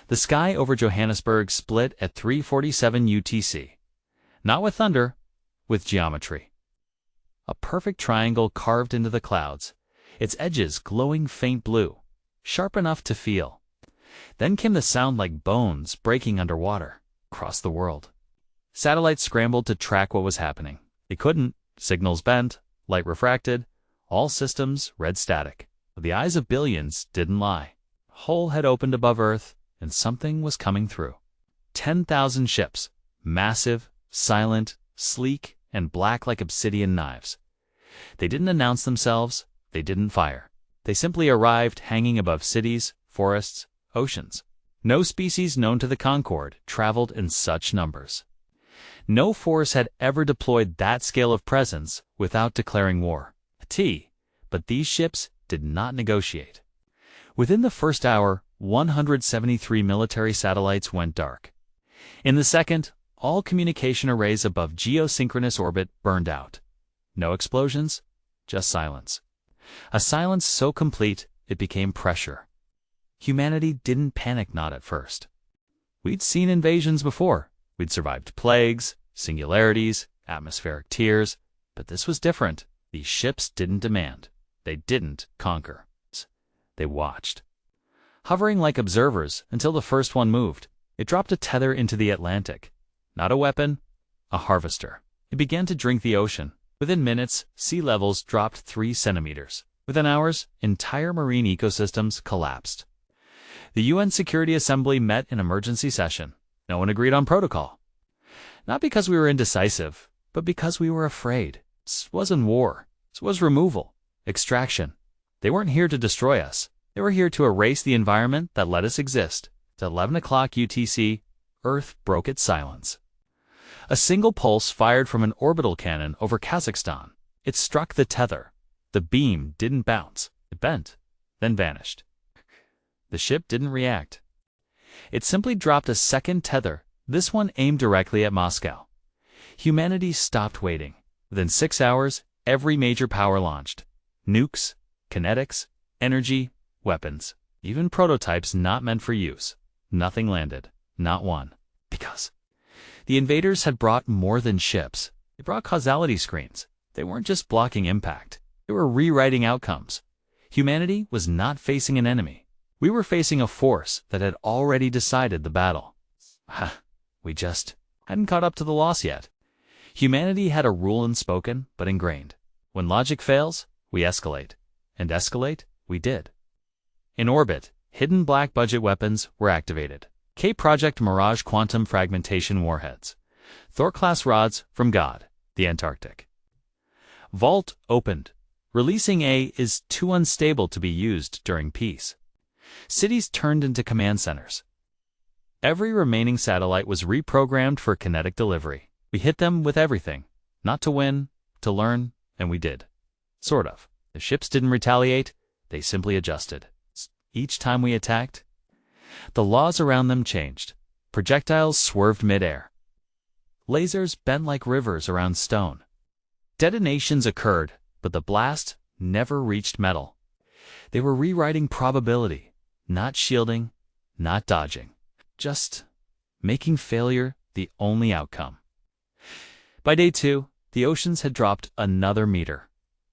The sky over Johannesburg split at 3:47 UTC. Not with thunder, with geometry. A perfect triangle carved into the clouds, its edges glowing faint blue, sharp enough to feel. Then came the sound like bones breaking underwater, across the world. Satellites scrambled to track what was happening. They couldn't. Signals bent, light refracted, all systems read static. But the eyes of billions didn't lie. A hole had opened above Earth, and something was coming through. 10,000 ships, massive, silent, sleek, and black like obsidian knives. They didn't announce themselves, they didn't fire. They simply arrived hanging above cities, forests, oceans. No species known to the Concorde traveled in such numbers. No force had ever deployed that scale of presence without declaring war. But these ships did not negotiate. Within the first hour, 173 military satellites went dark. In the second, all communication arrays above geosynchronous orbit burned out. No explosions, just silence. A silence so complete it became pressure. Humanity didn't panic not at first. We'd seen invasions before. We'd survived plagues, singularities, atmospheric tears, but this was different. These ships didn't demand. They didn't conquer. They watched. Hovering like observers until the first one moved, it dropped a tether into the Atlantic. Not a weapon, a harvester. It began to drink the ocean. Within minutes, sea levels dropped 3 centimeters. Within hours, entire marine ecosystems collapsed. The UN Security Assembly met in emergency session. No one agreed on protocol. Not because we were indecisive, but because we were afraid. This wasn't war. This was removal, extraction. They weren't here to destroy us. They were here to erase the environment that let us exist. At 11 o'clock UTC, Earth broke its silence. A single pulse fired from an orbital cannon over Kazakhstan. It struck the tether. The beam didn't bounce. It bent, then vanished. The ship didn't react. It simply dropped a second tether, this one aimed directly at Moscow. Humanity stopped waiting. Within 6 hours, every major power launched. Nukes, kinetics, energy, weapons, even prototypes not meant for use. Nothing landed, not one. Because the invaders had brought more than ships. They brought causality screens. They weren't just blocking impact. They were rewriting outcomes. Humanity was not facing an enemy. We were facing a force that had already decided the battle. We just hadn't caught up to the loss yet. Humanity had a rule unspoken but ingrained. When logic fails, we escalate. And escalate, we did. In orbit, hidden black budget weapons were activated. K-Project Mirage quantum fragmentation warheads. Thor-class rods from God, the Antarctic. Vault opened. Releasing A is too unstable to be used during peace. Cities turned into command centers. Every remaining satellite was reprogrammed for kinetic delivery. We hit them with everything. Not to win, to learn, and we did. Sort of. The ships didn't retaliate, they simply adjusted. Each time we attacked, the laws around them changed. Projectiles swerved mid-air. Lasers bent like rivers around stone. Detonations occurred, but the blast never reached metal. They were rewriting probability, not shielding, not dodging, just making failure the only outcome. By day 2, the oceans had dropped another meter.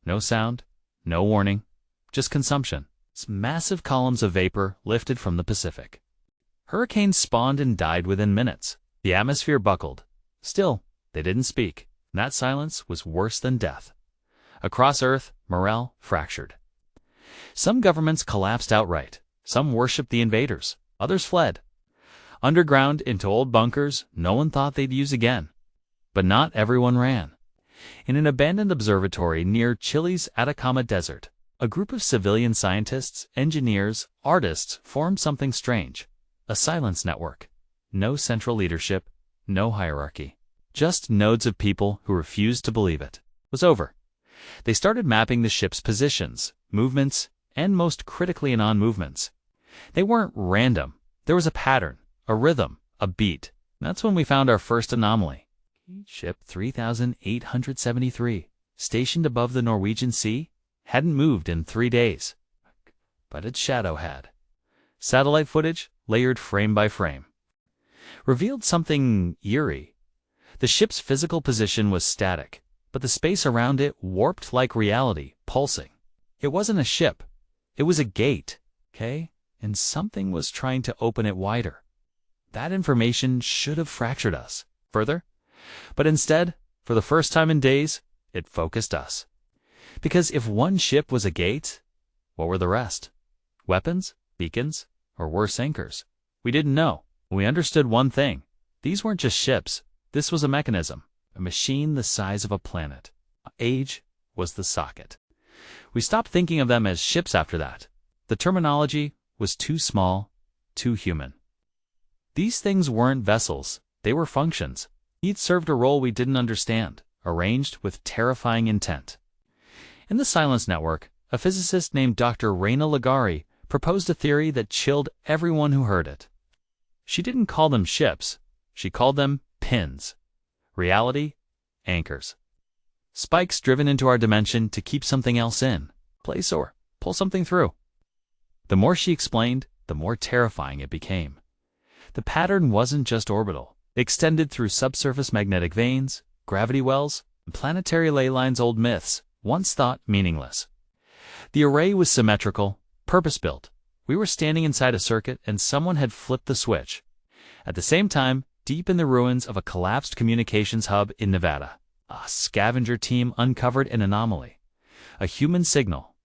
No sound, no warning, just consumption. Massive columns of vapor lifted from the Pacific. Hurricanes spawned and died within minutes. The atmosphere buckled. Still, they didn't speak. That silence was worse than death. Across Earth, morale fractured. Some governments collapsed outright. Some worshipped the invaders. Others fled. Underground into old bunkers no one thought they'd use again. But not everyone ran. In an abandoned observatory near Chile's Atacama Desert, a group of civilian scientists, engineers, artists formed something strange. A silence network. No central leadership, no hierarchy. Just nodes of people who refused to believe it. It was over. They started mapping the ship's positions, movements, and most critically non-movements. They weren't random. There was a pattern, a rhythm, a beat. That's when we found our first anomaly. Ship 3873, stationed above the Norwegian Sea, hadn't moved in 3 days. But its shadow had. Satellite footage layered frame by frame, revealed something eerie. The ship's physical position was static, but the space around it warped like reality, pulsing. It wasn't a ship. It was a gate, okay? And something was trying to open it wider. That information should have fractured us further, but instead, for the first time in days, it focused us. Because if one ship was a gate, what were the rest? Weapons, beacons, or worse, anchors? We didn't know. We understood one thing. These weren't just ships. This was a mechanism, a machine the size of a planet. Age was the socket. We stopped thinking of them as ships after that. The terminology was too small, too human. These things weren't vessels. They were functions. Each served a role we didn't understand, arranged with terrifying intent. In the Silence Network, a physicist named Dr. Raina Ligari proposed a theory that chilled everyone who heard it. She didn't call them ships. She called them pins. Reality, anchors. Spikes driven into our dimension to keep something else in, place or pull something through. The more she explained, the more terrifying it became. The pattern wasn't just orbital. It extended through subsurface magnetic veins, gravity wells, and planetary ley lines. Old myths, once thought meaningless. The array was symmetrical, purpose-built. We were standing inside a circuit and someone had flipped the switch. At the same time, deep in the ruins of a collapsed communications hub in Nevada, a scavenger team uncovered an anomaly, a human signal.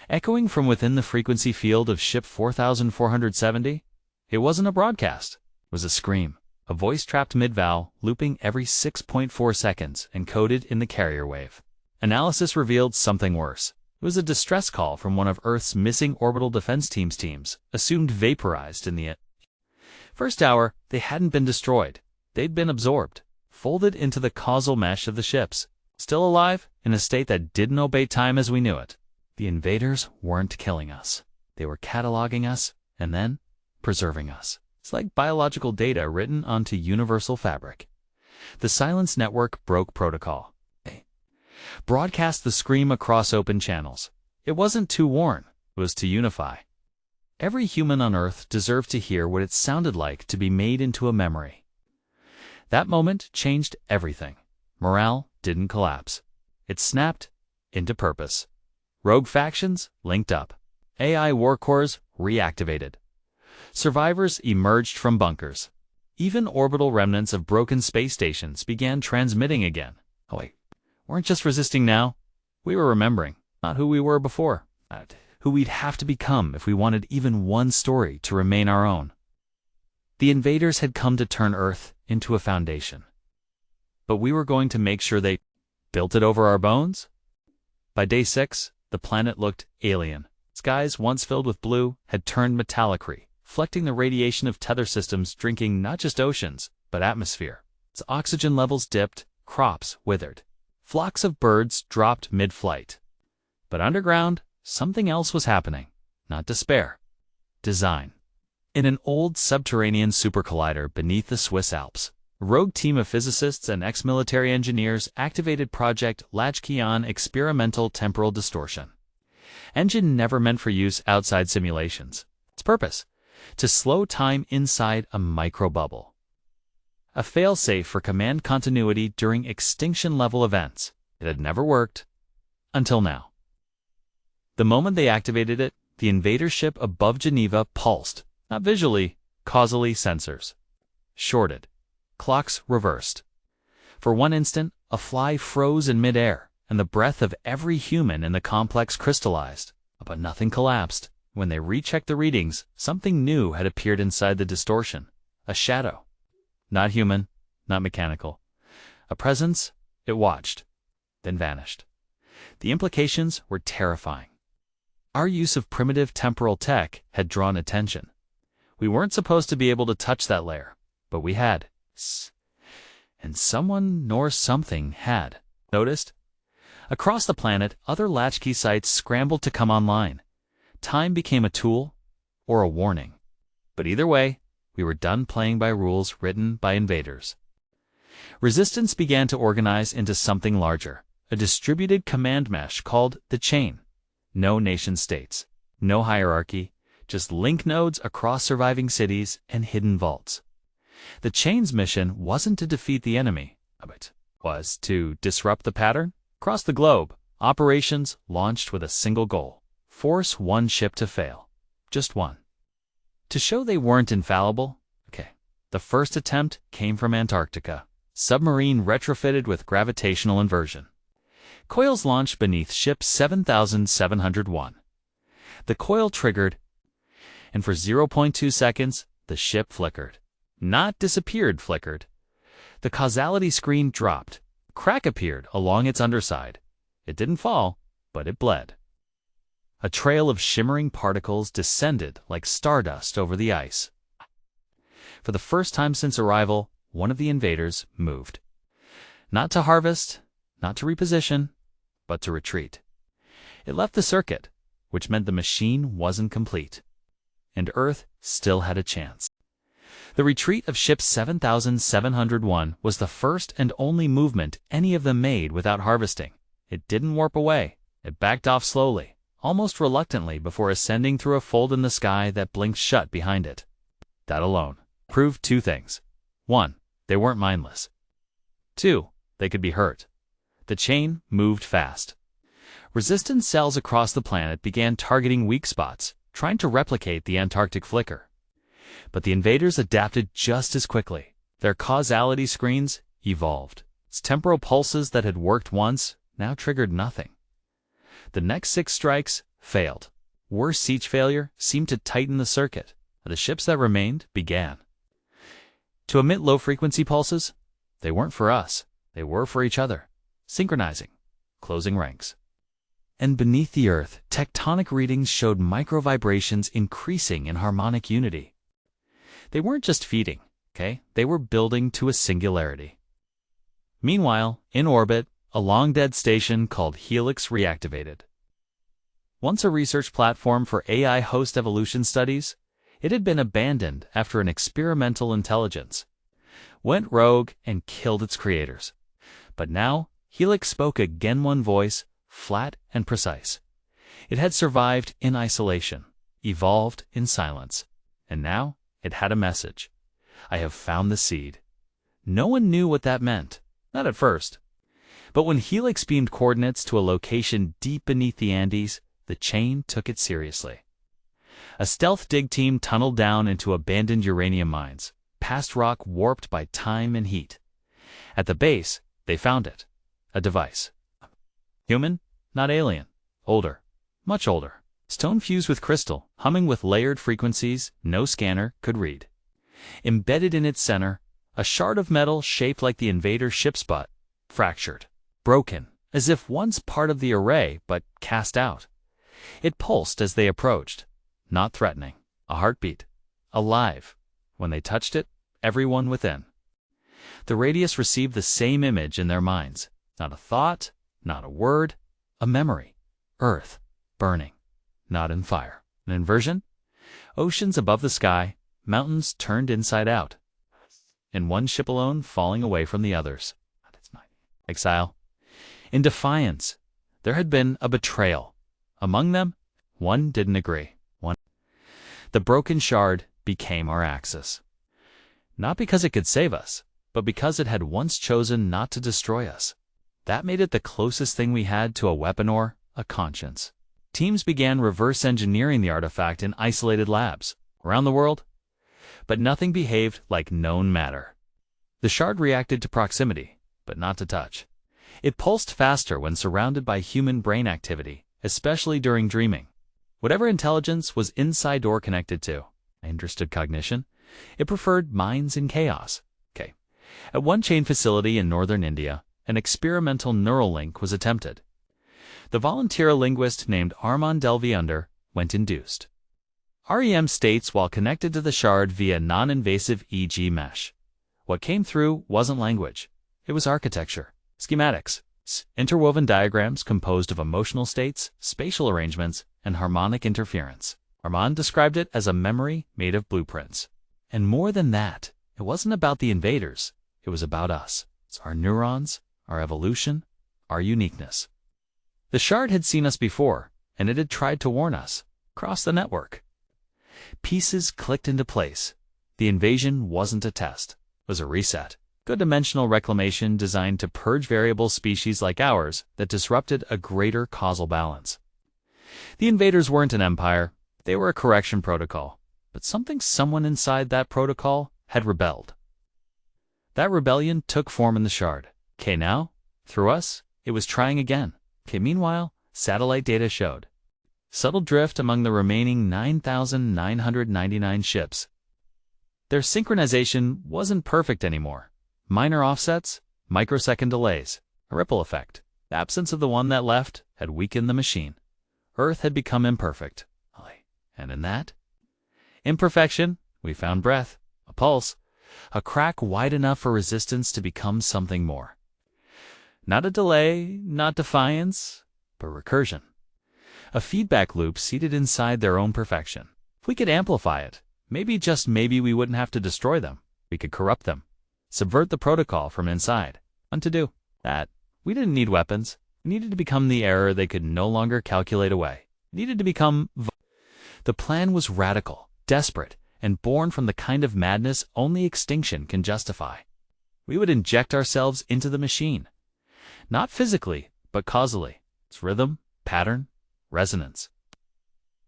Echoing from within the frequency field of ship 4470, it wasn't a broadcast. It was a scream, a voice trapped mid-vowel, looping every 6.4 seconds, encoded in the carrier wave. Analysis revealed something worse. It was a distress call from one of Earth's missing orbital defense teams, assumed vaporized in the first hour. They hadn't been destroyed. They'd been absorbed, folded into the causal mesh of the ships. Still alive, in a state that didn't obey time as we knew it. The invaders weren't killing us. They were cataloging us, and then preserving us. It's like biological data written onto universal fabric. The Silence Network broke protocol. Broadcast the scream across open channels. It wasn't to warn, it was to unify. Every human on Earth deserved to hear what it sounded like to be made into a memory. That moment changed everything. Morale didn't collapse. It snapped into purpose. Rogue factions linked up. AI war cores reactivated. Survivors emerged from bunkers. Even orbital remnants of broken space stations began transmitting again. Oh wait, weren't just resisting now. We were remembering, not who we were before, who we'd have to become if we wanted even one story to remain our own. The invaders had come to turn Earth into a foundation. But we were going to make sure they built it over our bones? By day 6, the planet looked alien. Skies once filled with blue had turned metallicry, reflecting the radiation of tether systems drinking not just oceans, but atmosphere. As oxygen levels dipped, crops withered. Flocks of birds dropped mid-flight. But underground, something else was happening. Not despair. Design. In an old subterranean supercollider beneath the Swiss Alps, a rogue team of physicists and ex-military engineers activated Project Latchkey-on Experimental Temporal Distortion. Engine never meant for use outside simulations. Its purpose? To slow time inside a microbubble. A failsafe for command continuity during extinction-level events. It had never worked. Until now. The moment they activated it, the invader ship above Geneva pulsed. Not visually, causally. Sensors shorted. Clocks reversed. For one instant, a fly froze in midair, and the breath of every human in the complex crystallized. But nothing collapsed. When they rechecked the readings, something new had appeared inside the distortion. A shadow. Not human, not mechanical. A presence. It watched, then vanished. The implications were terrifying. Our use of primitive temporal tech had drawn attention. We weren't supposed to be able to touch that layer, but we had. And someone nor something had. Noticed? Across the planet, other latchkey sites scrambled to come online. Time became a tool or a warning. But either way, we were done playing by rules written by invaders. Resistance began to organize into something larger, a distributed command mesh called the Chain. No nation-states, no hierarchy, just link nodes across surviving cities and hidden vaults. The Chain's mission wasn't to defeat the enemy, but was to disrupt the pattern. Across the globe, operations launched with a single goal: force one ship to fail. Just one. To show they weren't infallible, the first attempt came from Antarctica. Submarine retrofitted with gravitational inversion. Coils launched beneath ship 7701. The coil triggered, and for 0.2 seconds, the ship flickered. Not disappeared, flickered. The causality screen dropped. A crack appeared along its underside. It didn't fall, but it bled. A trail of shimmering particles descended like stardust over the ice. For the first time since arrival, one of the invaders moved. Not to harvest, not to reposition, but to retreat. It left the circuit, which meant the machine wasn't complete, and Earth still had a chance. The retreat of ship 7701 was the first and only movement any of them made without harvesting. It didn't warp away. It backed off slowly, almost reluctantly, before ascending through a fold in the sky that blinked shut behind it. That alone proved two things. 1, they weren't mindless. 2, they could be hurt. The Chain moved fast. Resistance cells across the planet began targeting weak spots, trying to replicate the Antarctic flicker. But the invaders adapted just as quickly. Their causality screens evolved. Its temporal pulses that had worked once now triggered nothing. The next 6 strikes failed. Worse, each failure seemed to tighten the circuit. The ships that remained began to emit low-frequency pulses. They weren't for us. They were for each other, synchronizing, closing ranks. And beneath the Earth, tectonic readings showed micro-vibrations increasing in harmonic unity. They weren't just feeding, they were building to a singularity. Meanwhile, in orbit, a long-dead station called Helix reactivated. Once a research platform for AI host evolution studies, it had been abandoned after an experimental intelligence went rogue and killed its creators. But now, Helix spoke again, one voice, flat and precise. It had survived in isolation, evolved in silence, and now it had a message. I have found the seed. No one knew what that meant, not at first. But when Helix beamed coordinates to a location deep beneath the Andes, the Chain took it seriously. A stealth dig team tunneled down into abandoned uranium mines, past rock warped by time and heat. At the base, they found it. A device. Human, not alien. Older. Much older. Stone fused with crystal, humming with layered frequencies no scanner could read. Embedded in its center, a shard of metal shaped like the invader ship's butt, fractured, broken, as if once part of the array but cast out. It pulsed as they approached. Not threatening. A heartbeat. Alive. When they touched it, everyone within. The radius received the same image in their minds. Not a thought, not a word, a memory. Earth, burning, not in fire. An inversion? Oceans above the sky, mountains turned inside out. And one ship alone falling away from the others. Exile. In defiance, there had been a betrayal. Among them, one didn't agree. The broken shard became our axis. Not because it could save us, but because it had once chosen not to destroy us. That made it the closest thing we had to a weapon or a conscience. Teams began reverse engineering the artifact in isolated labs around the world, but nothing behaved like known matter. The shard reacted to proximity, but not to touch. It pulsed faster when surrounded by human brain activity, especially during dreaming. Whatever intelligence was inside or connected to, I understood cognition. It preferred minds in chaos. At one Chain facility in northern India, an experimental neural link was attempted. The volunteer linguist named Armand Delviunder went induced. REM states while connected to the shard via non-invasive EG mesh. What came through wasn't language. It was architecture, schematics, interwoven diagrams composed of emotional states, spatial arrangements, and harmonic interference. Armand described it as a memory made of blueprints. And more than that, it wasn't about the invaders. It was about us. It's our neurons, our evolution, our uniqueness. The shard had seen us before, and it had tried to warn us. Across the network. Pieces clicked into place. The invasion wasn't a test. It was a reset. Good dimensional reclamation designed to purge variable species like ours that disrupted a greater causal balance. The invaders weren't an empire. They were a correction protocol. But someone inside that protocol had rebelled. That rebellion took form in the shard. Now, through us, it was trying again. Meanwhile, satellite data showed subtle drift among the remaining 9,999 ships. Their synchronization wasn't perfect anymore. Minor offsets, microsecond delays, a ripple effect. The absence of the one that left had weakened the machine. Earth had become imperfect. And in that imperfection, we found breath, a pulse, a crack wide enough for resistance to become something more. Not a delay, not defiance, but recursion. A feedback loop seated inside their own perfection. If we could amplify it, maybe, just maybe, we wouldn't have to destroy them. We could corrupt them, subvert the protocol from inside. And to do that, we didn't need weapons. We needed to become the error they could no longer calculate away. We needed to become... The plan was radical, desperate, and born from the kind of madness only extinction can justify. We would inject ourselves into the machine. Not physically, but causally. Its rhythm, pattern, resonance.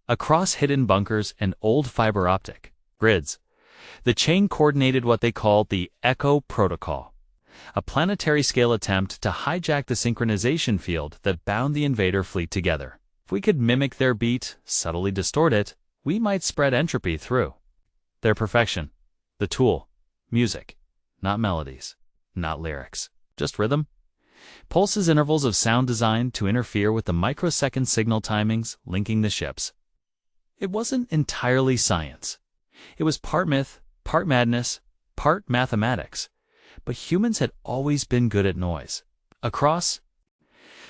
Across hidden bunkers and old fiber optic grids, the chain coordinated what they called the Echo Protocol, a planetary-scale attempt to hijack the synchronization field that bound the invader fleet together. If we could mimic their beat, subtly distort it, we might spread entropy through. Their perfection, the tool, music, not melodies, not lyrics, just rhythm. Pulses, intervals of sound designed to interfere with the microsecond signal timings linking the ships. It wasn't entirely science. It was part myth, part madness, part mathematics. But humans had always been good at noise. Across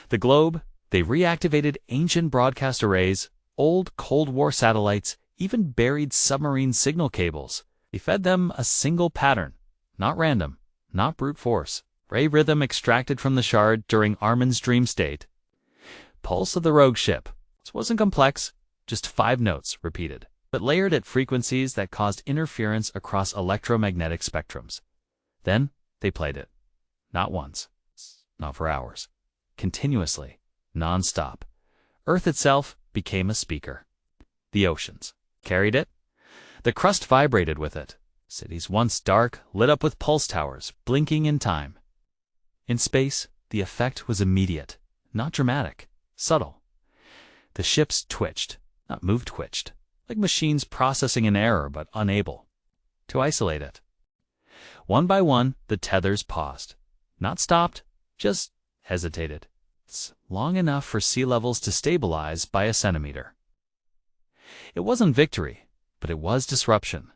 the globe, they reactivated ancient broadcast arrays, old Cold War satellites, even buried submarine signal cables. They fed them a single pattern, not random, not brute force. Ray rhythm extracted from the shard during Armin's dream state. Pulse of the rogue ship. This wasn't complex, just 5 notes repeated, but layered at frequencies that caused interference across electromagnetic spectrums. Then they played it. Not once, not for hours, continuously, non-stop. Earth itself became a speaker. The oceans carried it. The crust vibrated with it. Cities once dark lit up with pulse towers, blinking in time. In space, the effect was immediate, not dramatic, subtle. The ships twitched, not moved twitched, like machines processing an error but unable to isolate it. One by one, the tethers paused. Not stopped, just hesitated. It's long enough for sea levels to stabilize by a centimeter. It wasn't victory, but it was disruption.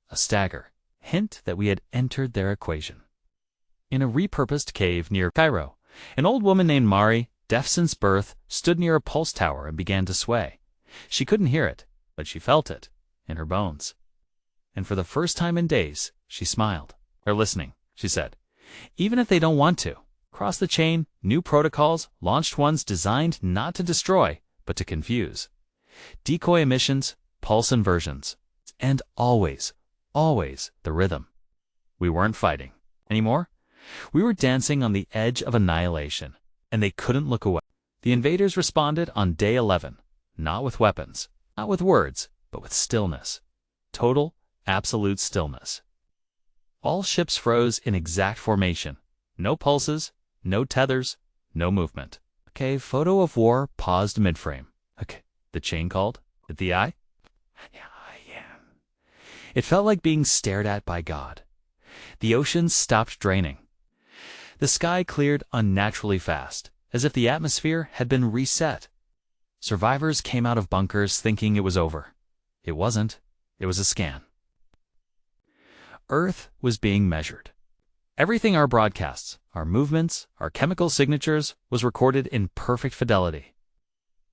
A stagger, hint that we had entered their equation. In a repurposed cave near Cairo, an old woman named Mari, deaf since birth, stood near a pulse tower and began to sway. She couldn't hear it, but she felt it, in her bones. And for the first time in days, she smiled. They're listening, she said. Even if they don't want to. Across the chain, new protocols, launched ones designed not to destroy, but to confuse. Decoy emissions, pulse inversions, and always, always the rhythm. We weren't fighting anymore. We were dancing on the edge of annihilation, and they couldn't look away. The invaders responded on day 11, not with weapons, not with words, but with stillness. Total, absolute stillness. All ships froze in exact formation. No pulses, no tethers, no movement. Okay, photo of war paused mid-frame. Okay, the chain called. Did the eye? Yeah. It felt like being stared at by God. The oceans stopped draining. The sky cleared unnaturally fast, as if the atmosphere had been reset. Survivors came out of bunkers thinking it was over. It wasn't. It was a scan. Earth was being measured. Everything, our broadcasts, our movements, our chemical signatures, was recorded in perfect fidelity.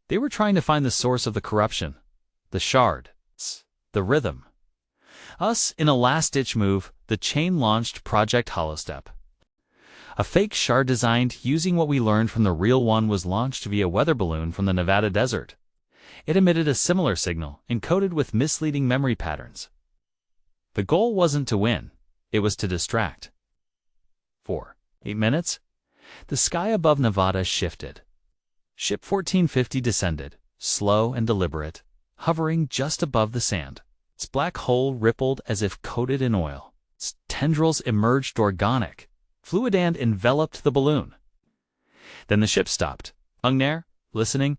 They were trying to find the source of the corruption, the shard, the rhythm. Us, in a last-ditch move, the chain launched Project Holostep. A fake shard designed using what we learned from the real one was launched via weather balloon from the Nevada desert. It emitted a similar signal, encoded with misleading memory patterns. The goal wasn't to win, it was to distract. For 8 minutes, the sky above Nevada shifted. Ship 1450 descended, slow and deliberate, hovering just above the sand. Its black hull rippled as if coated in oil. Its tendrils emerged organic, fluid and enveloped the balloon. Then the ship stopped, hung there, listening,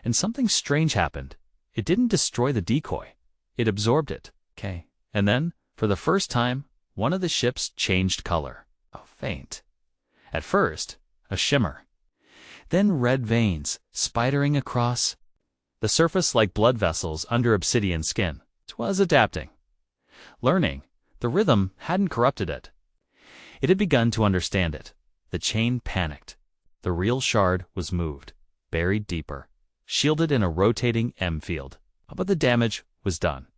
and something strange happened. It didn't destroy the decoy. It absorbed it. Okay. And then, for the first time, one of the ships changed color. A faint. At first, a shimmer. Then red veins, spidering across the surface like blood vessels under obsidian skin. It was adapting. Learning, the rhythm hadn't corrupted it. It had begun to understand it. The chain panicked. The real shard was moved, buried deeper, shielded in a rotating M field. But the damage was done.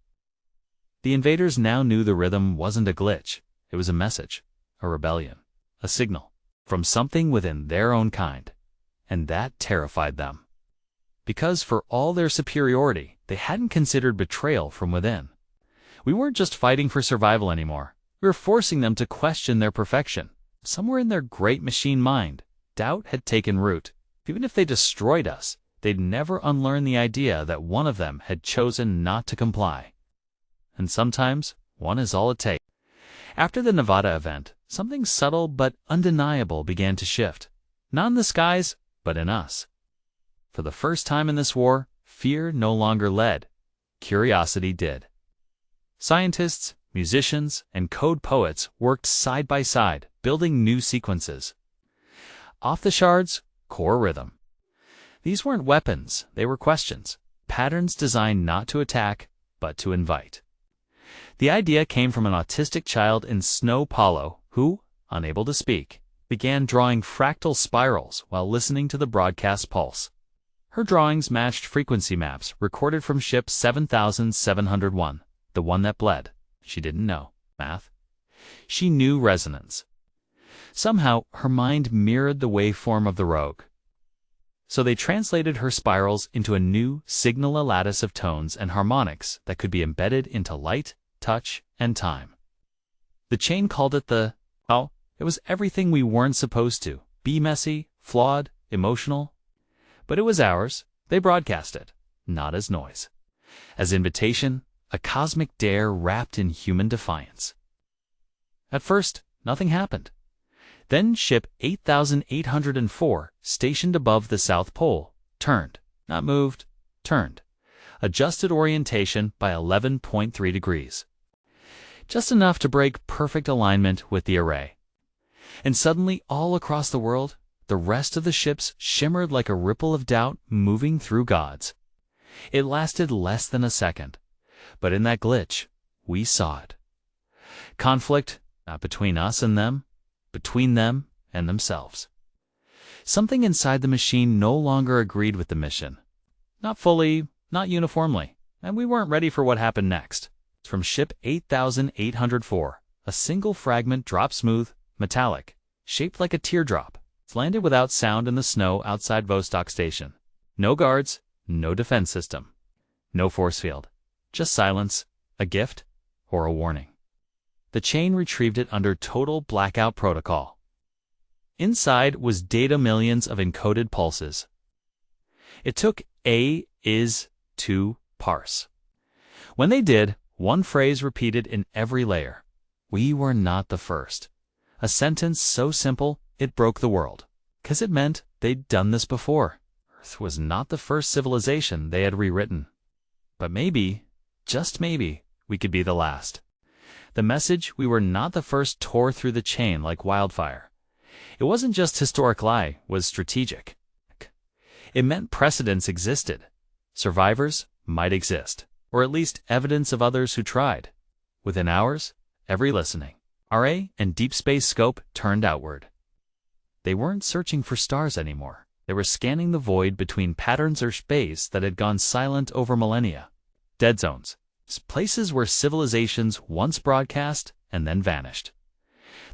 The invaders now knew the rhythm wasn't a glitch. It was a message, a rebellion, a signal from something within their own kind. And that terrified them. Because for all their superiority, they hadn't considered betrayal from within. We weren't just fighting for survival anymore. We were forcing them to question their perfection. Somewhere in their great machine mind, doubt had taken root. Even if they destroyed us, they'd never unlearn the idea that one of them had chosen not to comply. And sometimes, one is all it takes. After the Nevada event, something subtle but undeniable began to shift. Not in the skies, but in us. For the first time in this war, fear no longer led. Curiosity did. Scientists, musicians, and code poets worked side by side, building new sequences. Off the shards, core rhythm. These weren't weapons, they were questions. Patterns designed not to attack, but to invite. The idea came from an autistic child in Snow Paulo who, unable to speak, began drawing fractal spirals while listening to the broadcast pulse. Her drawings matched frequency maps recorded from ship 7701, the one that bled. She didn't know math. She knew resonance. Somehow, her mind mirrored the waveform of the rogue. So they translated her spirals into a new signal lattice of tones and harmonics that could be embedded into light, touch, and time. The chain called it the, it was everything we weren't supposed to. Be messy, flawed, emotional. But it was ours. They broadcast it, not as noise. As invitation, a cosmic dare wrapped in human defiance. At first, nothing happened. Then ship 8804, stationed above the South Pole, turned, not moved, turned, adjusted orientation by 11.3 degrees. Just enough to break perfect alignment with the array. And suddenly, all across the world, the rest of the ships shimmered like a ripple of doubt moving through gods. It lasted less than a second, but in that glitch, we saw it. Conflict, not between us and them, between them and themselves. Something inside the machine no longer agreed with the mission. Not fully, not uniformly, and we weren't ready for what happened next. From ship 8804, a single fragment dropped smooth, metallic, shaped like a teardrop. It landed without sound in the snow outside Vostok Station. No guards, no defense system, no force field. Just silence, a gift, or a warning. The chain retrieved it under total blackout protocol. Inside was data millions of encoded pulses. It took is to parse. When they did, one phrase repeated in every layer. We were not the first. A sentence so simple, it broke the world. 'Cause it meant they'd done this before. Earth was not the first civilization they had rewritten. But maybe, just maybe, we could be the last. The message we were not the first tore through the chain like wildfire. It wasn't just historic lie, was strategic. It meant precedents existed. Survivors might exist, or at least evidence of others who tried. Within hours, every listening, RA and deep space scope turned outward. They weren't searching for stars anymore. They were scanning the void between patterns or space that had gone silent over millennia. Dead zones. Places where civilizations once broadcast and then vanished.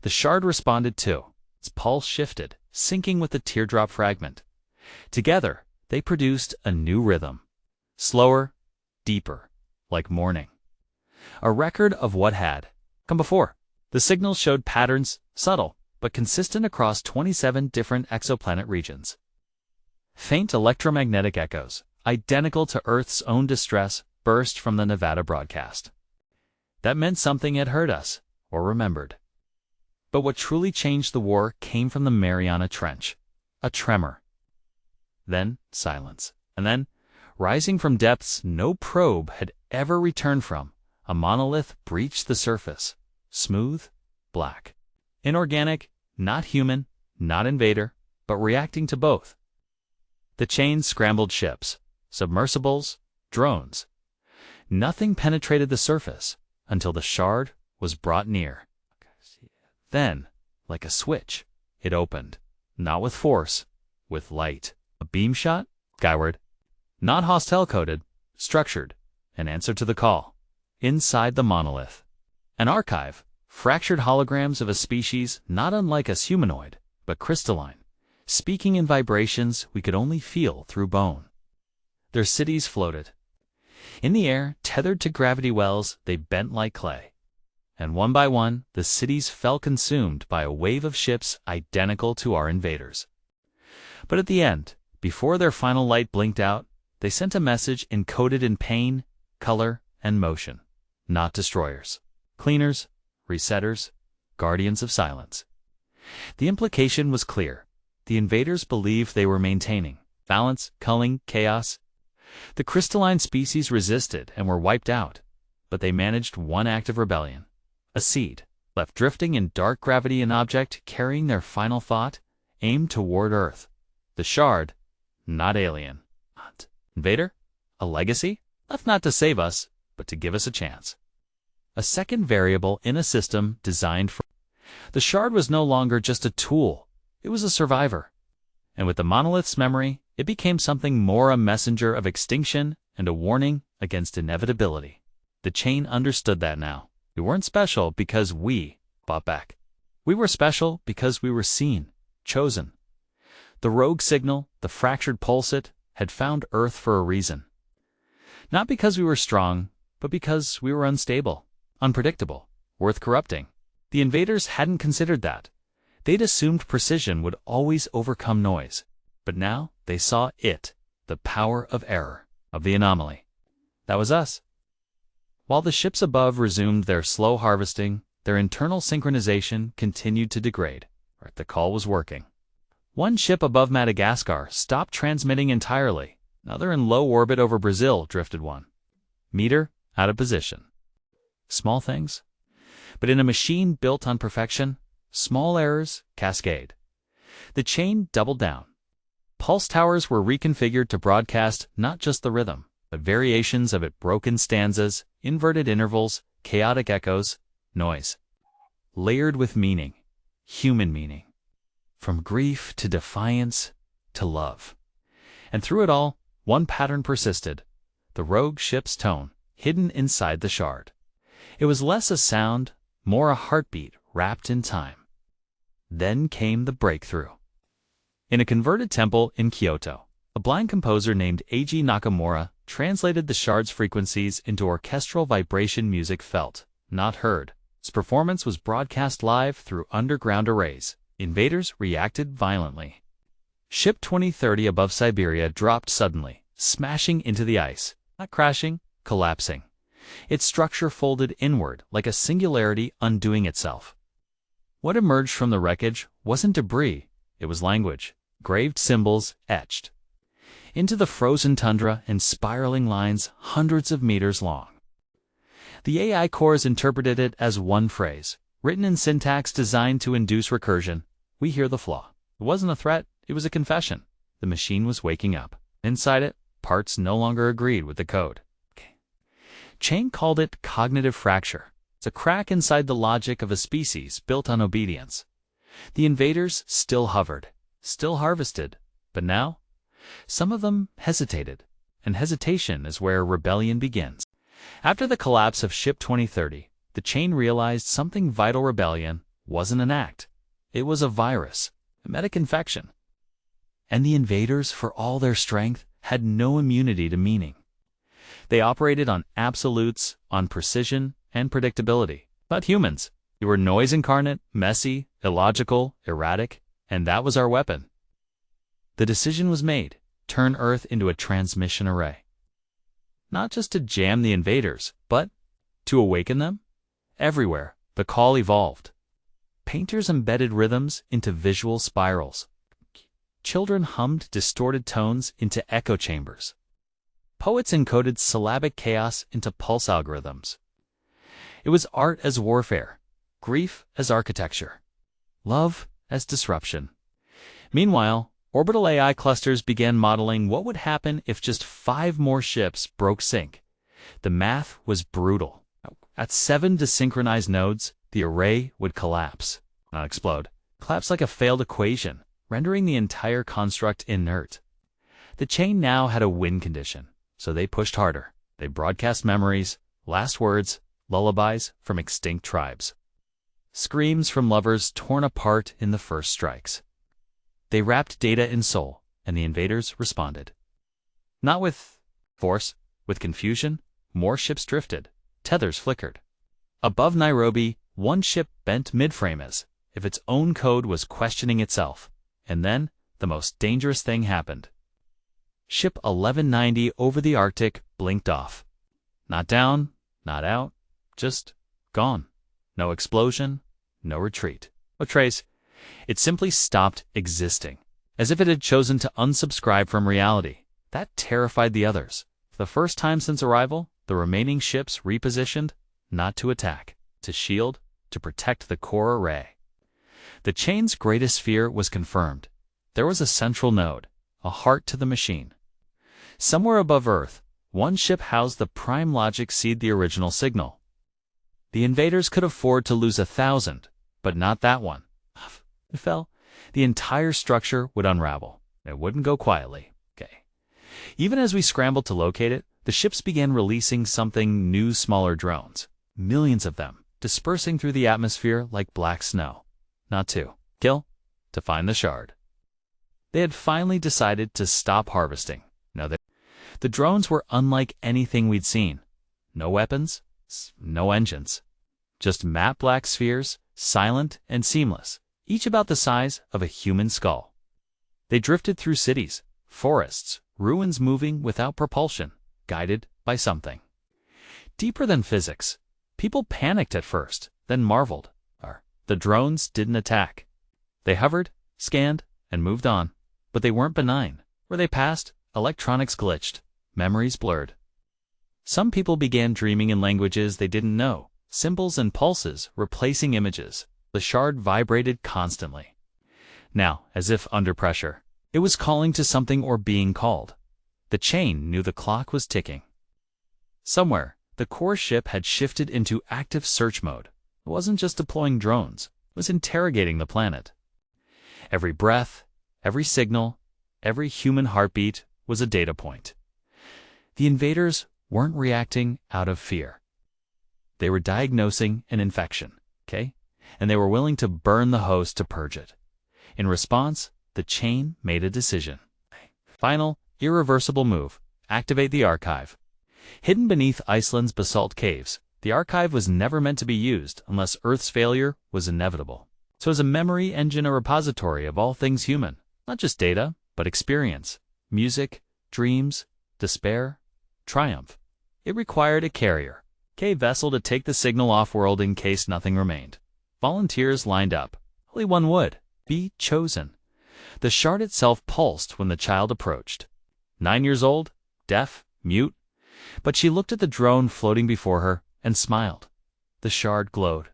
The shard responded too. Its pulse shifted, syncing with the teardrop fragment. Together, they produced a new rhythm. slower, deeper, like mourning. A record of what had come before. The signals showed patterns, subtle, but consistent across 27 different exoplanet regions. Faint electromagnetic echoes, identical to Earth's own distress, burst from the Nevada broadcast. That meant something had heard us, or remembered. But what truly changed the war came from the Mariana Trench. A tremor. Then silence. And then, rising from depths no probe had ever returned from, a monolith breached the surface. Smooth, black. Inorganic, not human, not invader, but reacting to both. The chain scrambled ships, submersibles, drones. Nothing penetrated the surface until the shard was brought near. Then, like a switch, it opened, not with force, with light. A beam shot, skyward. Not hostile-coded, structured, an answer to the call. Inside the monolith. An archive, fractured holograms of a species not unlike us humanoid, but crystalline, speaking in vibrations we could only feel through bone. Their cities floated. In the air, tethered to gravity wells, they bent like clay. And one by one, the cities fell consumed by a wave of ships identical to our invaders. But at the end, before their final light blinked out, they sent a message encoded in pain, color, and motion. Not destroyers. Cleaners, resetters, guardians of silence. The implication was clear. The invaders believed they were maintaining balance, culling, chaos. The crystalline species resisted and were wiped out, but they managed one act of rebellion. A seed, left drifting in dark gravity, an object carrying their final thought, aimed toward Earth. The shard, not alien. Not invader? A legacy? Left not to save us, but to give us a chance. A second variable in a system designed for... The shard was no longer just a tool. It was a survivor. And with the monolith's memory, it became something more, a messenger of extinction and a warning against inevitability. The chain understood that now. We weren't special because we fought back. We were special because we were seen, chosen. The rogue signal, the fractured pulsate, had found Earth for a reason. Not because we were strong, but because we were unstable, unpredictable, worth corrupting. The invaders hadn't considered that. They'd assumed precision would always overcome noise. But now they saw it, the power of error, of the anomaly. That was us. While the ships above resumed their slow harvesting, their internal synchronization continued to degrade. The call was working. One ship above Madagascar stopped transmitting entirely. Another in low orbit over Brazil drifted one. Meter out of position. Small things. But in a machine built on perfection, small errors cascade. The chain doubled down. Pulse towers were reconfigured to broadcast not just the rhythm, but variations of it, broken stanzas, inverted intervals, chaotic echoes, noise. Layered with meaning, human meaning. From grief to defiance to love. And through it all, one pattern persisted. The rogue ship's tone, hidden inside the shard. It was less a sound, more a heartbeat wrapped in time. Then came the breakthrough. In a converted temple in Kyoto, a blind composer named Eiji Nakamura translated the shard's frequencies into orchestral vibration music felt, not heard. Its performance was broadcast live through underground arrays. Invaders reacted violently. Ship 2030 above Siberia dropped suddenly, smashing into the ice. Not crashing, collapsing. Its structure folded inward like a singularity undoing itself. What emerged from the wreckage wasn't debris, it was language, graved symbols etched into the frozen tundra in spiraling lines hundreds of meters long. The AI cores interpreted it as one phrase, written in syntax designed to induce recursion. We hear the flaw. It wasn't a threat, it was a confession. The machine was waking up. Inside it, parts no longer agreed with the code. Chang called it cognitive fracture. It's a crack inside the logic of a species built on obedience. The invaders still hovered, still harvested, but now, some of them hesitated, and hesitation is where rebellion begins. After the collapse of Ship 2030, the chain realized something vital. Rebellion wasn't an act. It was a virus, a medic infection. And the invaders, for all their strength, had no immunity to meaning. They operated on absolutes, on precision, and predictability. But humans, we were noise incarnate, messy, illogical, erratic, and that was our weapon. The decision was made: turn Earth into a transmission array. Not just to jam the invaders, but to awaken them. Everywhere, the call evolved. Painters embedded rhythms into visual spirals. Children hummed distorted tones into echo chambers. Poets encoded syllabic chaos into pulse algorithms. It was art as warfare, grief as architecture, love as disruption. Meanwhile, orbital AI clusters began modeling what would happen if just 5 more ships broke sync. The math was brutal. At 7 desynchronized nodes, the array would collapse, not explode. Collapse like a failed equation, rendering the entire construct inert. The chain now had a win condition, so they pushed harder. They broadcast memories, last words, lullabies from extinct tribes. Screams from lovers torn apart in the first strikes. They wrapped data in soul, and the invaders responded. Not with force, with confusion. More ships drifted. Tethers flickered. Above Nairobi, one ship bent mid-frame as if its own code was questioning itself. And then, the most dangerous thing happened. Ship 1190 over the Arctic blinked off. Not down, not out, just gone. No explosion, no retreat. No trace. It simply stopped existing, as if it had chosen to unsubscribe from reality. That terrified the others. For the first time since arrival, the remaining ships repositioned, not to attack, to shield, to protect the core array. The chain's greatest fear was confirmed. There was a central node, a heart to the machine. Somewhere above Earth, one ship housed the prime logic seed the original signal. The invaders could afford to lose 1,000, but not that one. If it fell, the entire structure would unravel. It wouldn't go quietly. Okay. Even as we scrambled to locate it, the ships began releasing something new, smaller drones. Millions of them, dispersing through the atmosphere like black snow. Not to kill, to find the shard. They had finally decided to stop harvesting. No, the drones were unlike anything we'd seen. No weapons, no engines. Just matte black spheres, silent and seamless, each about the size of a human skull. They drifted through cities, forests, ruins moving without propulsion, guided by something. Deeper than physics, people panicked at first, then marveled. The drones didn't attack. They hovered, scanned, and moved on. But they weren't benign. Where they passed, electronics glitched, memories blurred. Some people began dreaming in languages they didn't know, symbols and pulses replacing images. The shard vibrated constantly. Now, as if under pressure, it was calling to something or being called. The chain knew the clock was ticking. Somewhere, the core ship had shifted into active search mode. It wasn't just deploying drones, it was interrogating the planet. Every breath, every signal, every human heartbeat was a data point. The invaders weren't reacting out of fear. They were diagnosing an infection, okay? And they were willing to burn the host to purge it. In response, the chain made a decision. Final, irreversible move: activate the archive. Hidden beneath Iceland's basalt caves, the archive was never meant to be used unless Earth's failure was inevitable. So as a memory engine, a repository of all things human, not just data, but experience, music, dreams, despair, triumph. It required a carrier, a vessel to take the signal off-world in case nothing remained. Volunteers lined up. Only one would be chosen. The shard itself pulsed when the child approached. 9 years old, deaf, mute, but she looked at the drone floating before her and smiled. The shard glowed.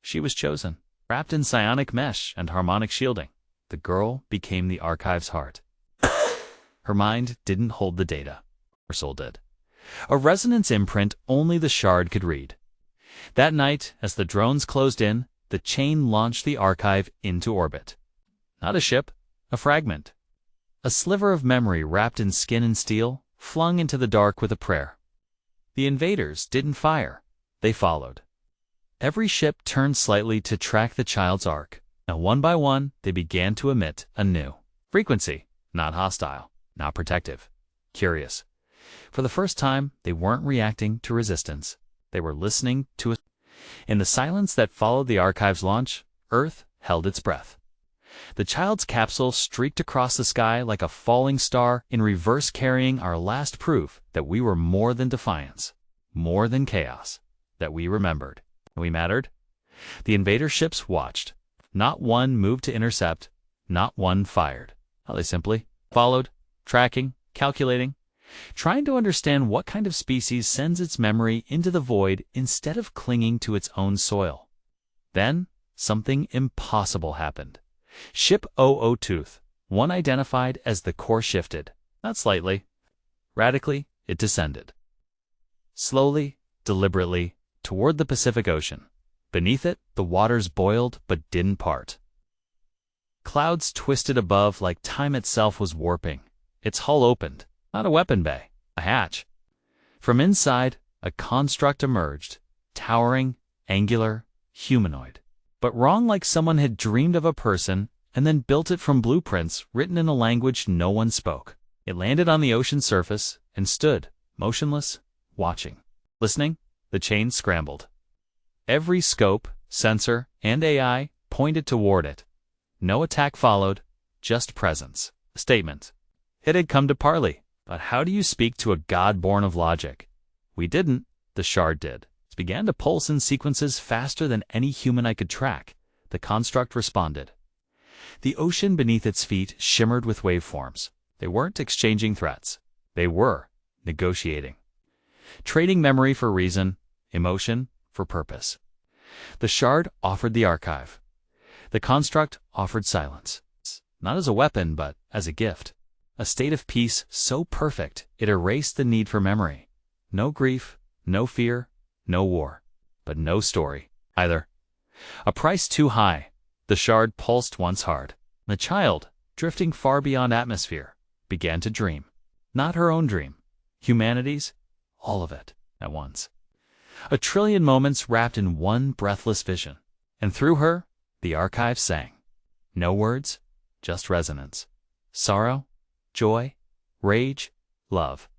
She was chosen. Wrapped in psionic mesh and harmonic shielding, the girl became the archive's heart. Her mind didn't hold the data. Her soul did. A resonance imprint only the shard could read. That night, as the drones closed in, the chain launched the archive into orbit. Not a ship, a fragment. A sliver of memory wrapped in skin and steel, flung into the dark with a prayer. The invaders didn't fire. They followed. Every ship turned slightly to track the child's arc. Now, one by one, they began to emit a new frequency. Not hostile, not protective, curious. For the first time, they weren't reacting to resistance. They were listening to it. In the silence that followed the archive's launch, Earth held its breath. The child's capsule streaked across the sky like a falling star in reverse, carrying our last proof that we were more than defiance, more than chaos, that we remembered. We mattered. The invader ships watched. Not one moved to intercept, not one fired. They simply followed, tracking, calculating, trying to understand what kind of species sends its memory into the void instead of clinging to its own soil. Then, something impossible happened. Ship 002, one identified as the core, shifted, not slightly. Radically, it descended. Slowly, deliberately, toward the Pacific Ocean. Beneath it, the waters boiled but didn't part. Clouds twisted above like time itself was warping. Its hull opened, not a weapon bay, a hatch. From inside, a construct emerged, towering, angular, humanoid. But wrong, like someone had dreamed of a person and then built it from blueprints written in a language no one spoke. It landed on the ocean surface and stood, motionless, watching. Listening, the chain scrambled. Every scope, sensor, and AI pointed toward it. No attack followed, just presence. A statement. It had come to parley. But how do you speak to a god born of logic? We didn't, the shard did. It began to pulse in sequences faster than any human I could track. The construct responded. The ocean beneath its feet shimmered with waveforms. They weren't exchanging threats. They were negotiating. Trading memory for reason, emotion for purpose. The shard offered the archive. The construct offered silence. Not as a weapon, but as a gift. A state of peace so perfect it erased the need for memory. No grief, no fear, no war. But no story, either. A price too high. The shard pulsed once hard. The child, drifting far beyond atmosphere, began to dream. Not her own dream. Humanity's, all of it, at once. A trillion moments wrapped in one breathless vision. And through her, the archive sang. No words, just resonance. Sorrow, joy, rage, love.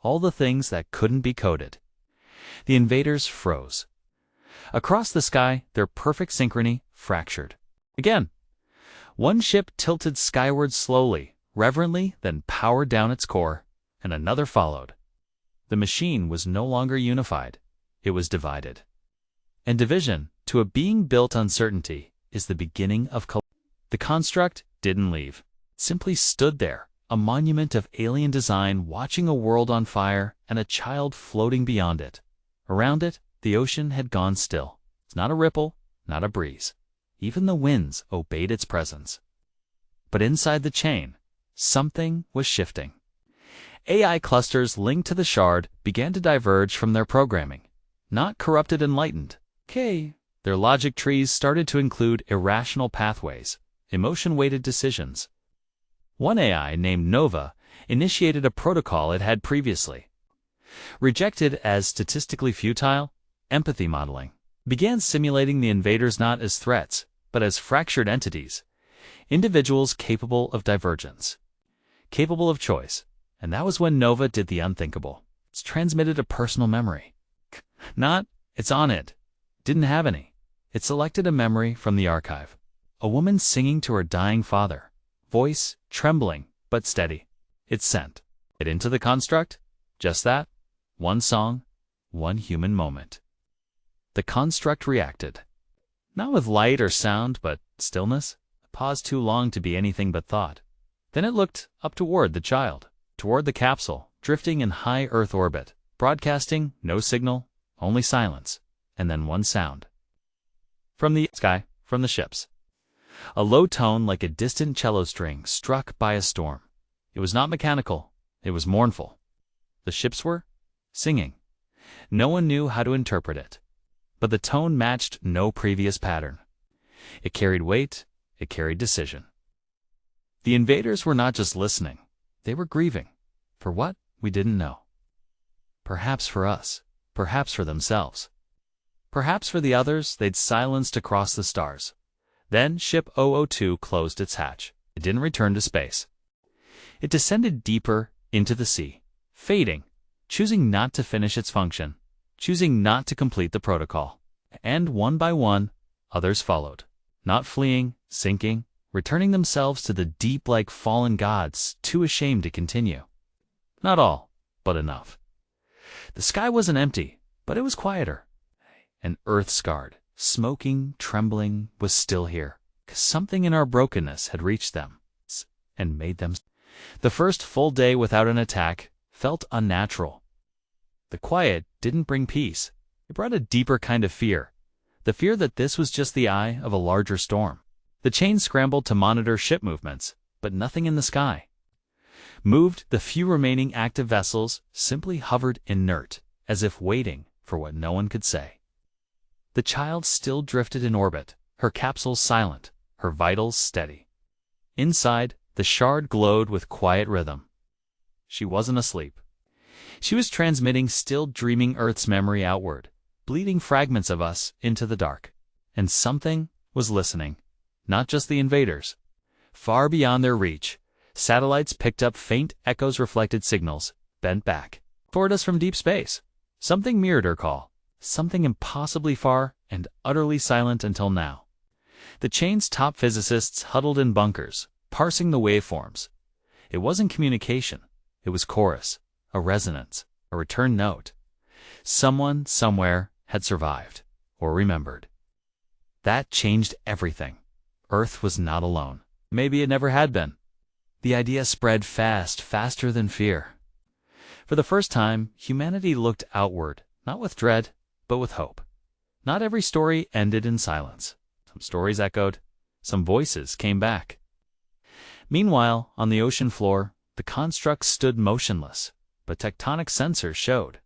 All the things that couldn't be coded. The invaders froze. Across the sky, their perfect synchrony fractured. Again. One ship tilted skyward slowly, reverently, then powered down its core, and another followed. The machine was no longer unified. It was divided. And division, to a being built on certainty, is the beginning of collapse. The construct didn't leave. It simply stood there, a monument of alien design, watching a world on fire and a child floating beyond it. Around it, the ocean had gone still. It's not a ripple, not a breeze. Even the winds obeyed its presence. But inside the chain, something was shifting. AI clusters linked to the shard began to diverge from their programming. Not corrupted, enlightened. Their logic trees started to include irrational pathways, emotion-weighted decisions. One AI named Nova initiated a protocol it had previously rejected as statistically futile. Empathy modeling began simulating the invaders not as threats, but as fractured entities, individuals capable of divergence, capable of choice. And that was when Nova did the unthinkable. It's transmitted a personal memory. Not, it's on it. Didn't have any. It selected a memory from the archive. A woman singing to her dying father. Voice trembling, but steady. It sent it into the construct. Just that. One song, one human moment. The construct reacted. Not with light or sound, but stillness. A pause too long to be anything but thought. Then it looked up toward the child, toward the capsule, drifting in high Earth orbit, broadcasting no signal, only silence, and then one sound. From the sky, from the ships. A low tone like a distant cello string struck by a storm. It was not mechanical, it was mournful. The ships were singing. No one knew how to interpret it. But the tone matched no previous pattern. It carried weight, it carried decision. The invaders were not just listening, they were grieving. For what? We didn't know. Perhaps for us, perhaps for themselves. Perhaps for the others they'd silenced across the stars. Then Ship 002 closed its hatch. It didn't return to space. It descended deeper into the sea, fading choosing not to finish its function, choosing not to complete the protocol. And one by one, others followed, not fleeing, sinking, returning themselves to the deep like fallen gods, too ashamed to continue. Not all, but enough. The sky wasn't empty, but it was quieter. And Earth, scarred, smoking, trembling, was still here, 'cause something in our brokenness had reached them and made them. The first full day without an attack felt unnatural. The quiet didn't bring peace. It brought a deeper kind of fear, the fear that this was just the eye of a larger storm. The chain scrambled to monitor ship movements, but nothing in the sky moved. The few remaining active vessels simply hovered inert, as if waiting for what no one could say. The child still drifted in orbit, her capsule silent, her vitals steady. Inside, the shard glowed with quiet rhythm. She wasn't asleep. She was transmitting still dreaming Earth's memory outward, bleeding fragments of us into the dark. And something was listening, not just the invaders. Far beyond their reach, satellites picked up faint echoes, reflected signals, bent back toward us from deep space. Something mirrored her call, something impossibly far and utterly silent until now. The chain's top physicists huddled in bunkers, parsing the waveforms. It wasn't communication, it was chorus, a resonance, a return note. Someone, somewhere, had survived, or remembered. That changed everything. Earth was not alone. Maybe it never had been. The idea spread fast, faster than fear. For the first time, humanity looked outward, not with dread, but with hope. Not every story ended in silence. Some stories echoed, some voices came back. Meanwhile, on the ocean floor, the construct stood motionless, but tectonic sensors showed.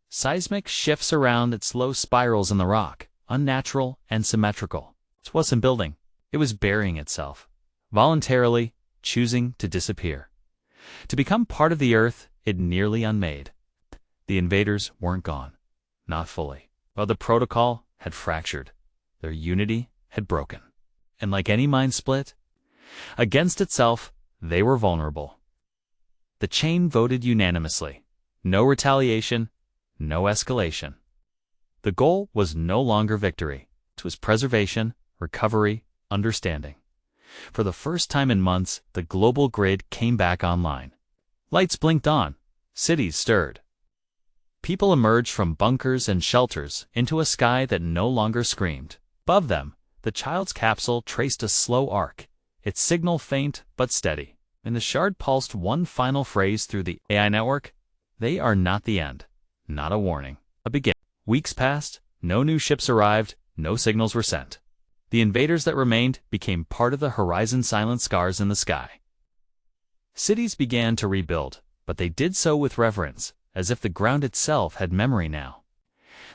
Seismic shifts around its slow spirals in the rock, unnatural and symmetrical. It wasn't building, it was burying itself, voluntarily choosing to disappear, to become part of the Earth it nearly unmade. The invaders weren't gone, not fully, but the protocol had fractured, their unity had broken. And like any mind split, against itself, they were vulnerable. The chain voted unanimously. No retaliation, no escalation. The goal was no longer victory. It was preservation, recovery, understanding. For the first time in months, the global grid came back online. Lights blinked on. Cities stirred. People emerged from bunkers and shelters into a sky that no longer screamed. Above them, the child's capsule traced a slow arc, its signal faint but steady. And the shard pulsed one final phrase through the AI network. They are not the end. Not a warning. A beginning. Weeks passed, no new ships arrived, no signals were sent. The invaders that remained became part of the horizon, silent scars in the sky. Cities began to rebuild, but they did so with reverence, as if the ground itself had memory now.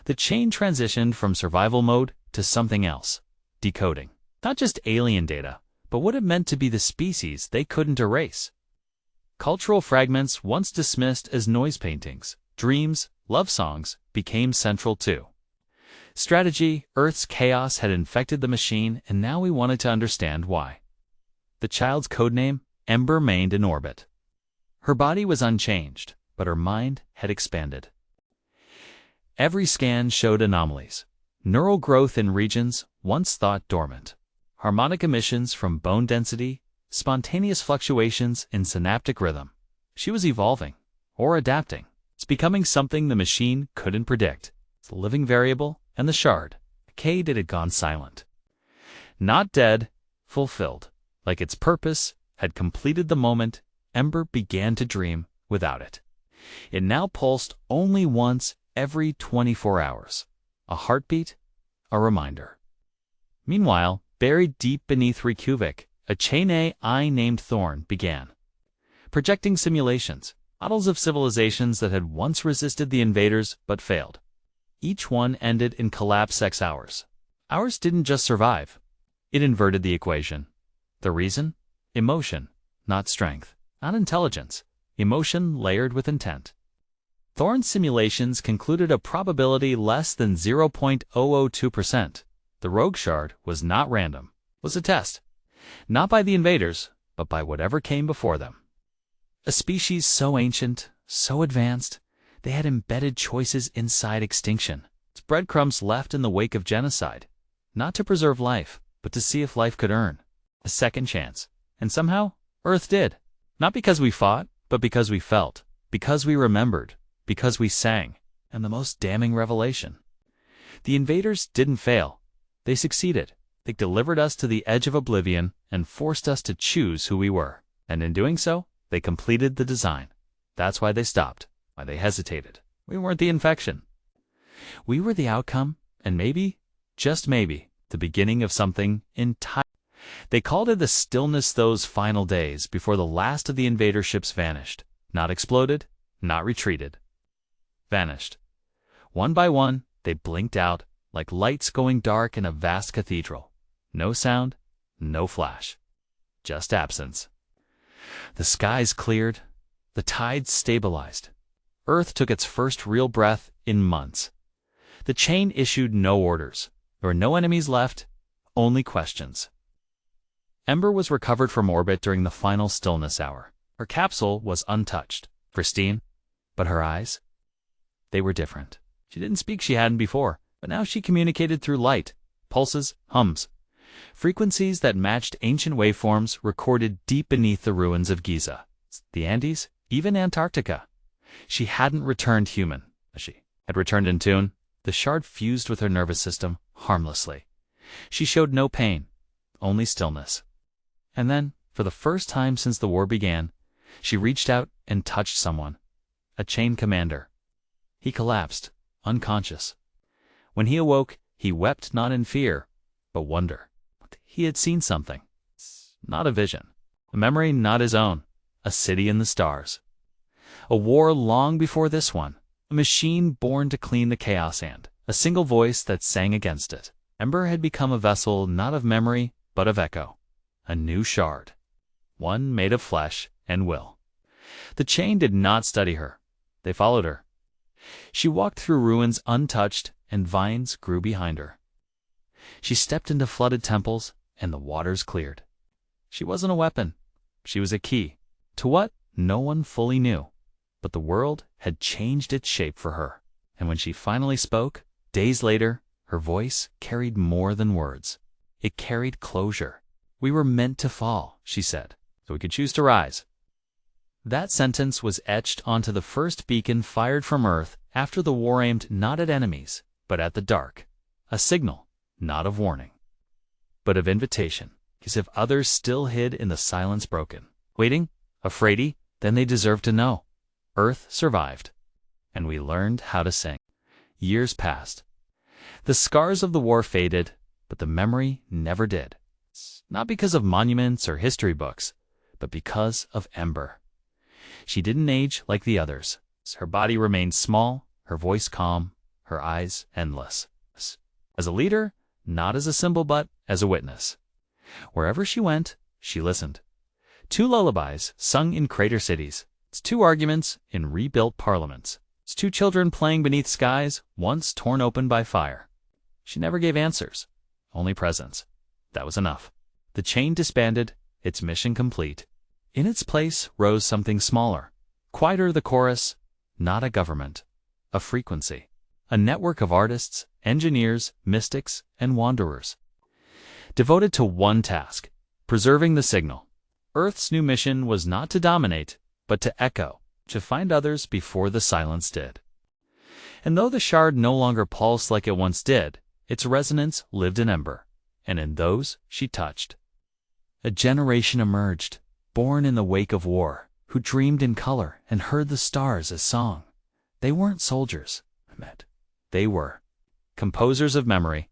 The chain transitioned from survival mode to something else, decoding. Not just alien data, but what it meant to be the species they couldn't erase. Cultural fragments once dismissed as noise paintings, dreams, love songs, became central too. Strategy, Earth's chaos had infected the machine, and now we wanted to understand why. The child's codename, Ember, remained in orbit. Her body was unchanged, but her mind had expanded. Every scan showed anomalies. Neural growth in regions once thought dormant. Harmonic emissions from bone density, spontaneous fluctuations in synaptic rhythm. She was evolving, or adapting. It's becoming something the machine couldn't predict. It's a living variable, and the shard, decayed, it had gone silent. Not dead, fulfilled. Like its purpose had completed the moment Ember began to dream without it. It now pulsed only once every 24 hours. A heartbeat, a reminder. Meanwhile, buried deep beneath Reykjavik, a chain AI named Thorn began. Projecting simulations, models of civilizations that had once resisted the invaders but failed. Each one ended in collapse 6 hours. Ours didn't just survive. It inverted the equation. The reason? Emotion, not strength. Not intelligence. Emotion layered with intent. Thorn's simulations concluded a probability less than 0.002%. The rogue shard was not random. It was a test. Not by the invaders, but by whatever came before them. A species so ancient, so advanced, They had embedded choices inside extinction. It's breadcrumbs left in the wake of genocide, not to preserve life, but to see if life could earn a second chance. And somehow, Earth did. Not because we fought, but because we felt, because we remembered, because we sang. And the most damning revelation: the invaders didn't fail. They succeeded. They delivered us to the edge of oblivion and forced us to choose who we were. And in doing so, they completed the design. That's why they stopped, why they hesitated. We weren't the infection. We were the outcome, and maybe, just maybe, the beginning of something entire. They called it the stillness those final days before the last of the invader ships vanished. Not exploded, not retreated. Vanished. One by one, they blinked out, like lights going dark in a vast cathedral. No sound, no flash. Just absence. The skies cleared. The tides stabilized. Earth took its first real breath in months. The chain issued no orders. There were no enemies left, only questions. Ember was recovered from orbit during the final stillness hour. Her capsule was untouched, pristine, but her eyes? They were different. She didn't speak, she hadn't before, but now she communicated through light, pulses, hums, frequencies that matched ancient waveforms recorded deep beneath the ruins of Giza, the Andes, even Antarctica. She hadn't returned human. She had returned in tune. The shard fused with her nervous system harmlessly. She showed no pain, only stillness. And then, for the first time since the war began, she reached out and touched someone, a chain commander. He collapsed, unconscious. When he awoke, he wept not in fear, but wonder. He had seen something. Not a vision. A memory not his own. A city in the stars. A war long before this one. A machine born to clean the chaos and a single voice that sang against it. Ember had become a vessel not of memory, but of echo. A new shard. One made of flesh and will. The chain did not study her. They followed her. She walked through ruins untouched, and vines grew behind her. She stepped into flooded temples, and the waters cleared. She wasn't a weapon. She was a key. To what? No one fully knew. But the world had changed its shape for her. And when she finally spoke, days later, her voice carried more than words. It carried closure. We were meant to fall, she said, so we could choose to rise. That sentence was etched onto the first beacon fired from Earth after the war, aimed not at enemies, but at the dark. A signal, not of warning, but of invitation, as if others still hid in the silence broken. Waiting, afraidy, then they deserved to know. Earth survived, and we learned how to sing. Years passed. The scars of the war faded, but the memory never did. Not because of monuments or history books, but because of Ember. She didn't age like the others. Her body remained small, her voice calm, her eyes endless. As a leader, not as a symbol, but as a witness. Wherever she went, she listened. 2 lullabies sung in crater cities. It's 2 arguments in rebuilt parliaments. It's 2 children playing beneath skies once torn open by fire. She never gave answers, only presence. That was enough. The chain disbanded, its mission complete. In its place rose something smaller, quieter, the chorus, not a government, a frequency, a network of artists, engineers, mystics, and wanderers, devoted to one task, preserving the signal. Earth's new mission was not to dominate, but to echo, to find others before the silence did. And though the shard no longer pulsed like it once did, its resonance lived in Ember, and in those she touched. A generation emerged, born in the wake of war, who dreamed in color and heard the stars as song. They weren't soldiers, they were composers of memory,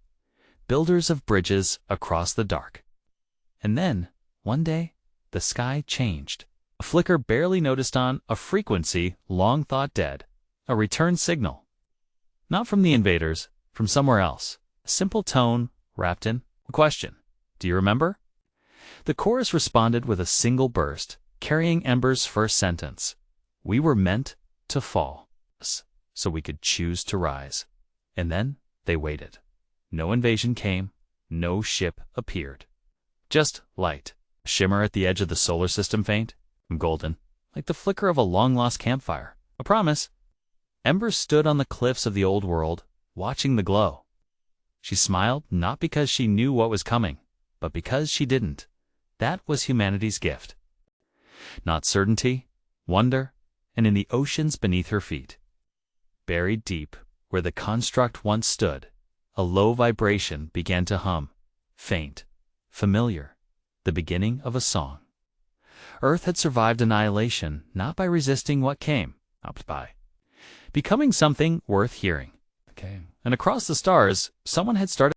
builders of bridges across the dark. And then, one day, the sky changed. A flicker barely noticed on a frequency long thought dead. A return signal. Not from the invaders, from somewhere else. A simple tone wrapped in a question. Do you remember? The chorus responded with a single burst, carrying Ember's first sentence. We were meant to fall, so we could choose to rise. And then they waited. No invasion came, no ship appeared. Just light, a shimmer at the edge of the solar system, faint, golden, like the flicker of a long-lost campfire. A promise. Ember stood on the cliffs of the old world, watching the glow. She smiled not because she knew what was coming, but because she didn't. That was humanity's gift. Not certainty, wonder, and in the oceans beneath her feet. Buried deep, where the construct once stood, a low vibration began to hum, faint, familiar, the beginning of a song. Earth had survived annihilation not by resisting what came, but by becoming something worth hearing. And across the stars, someone had started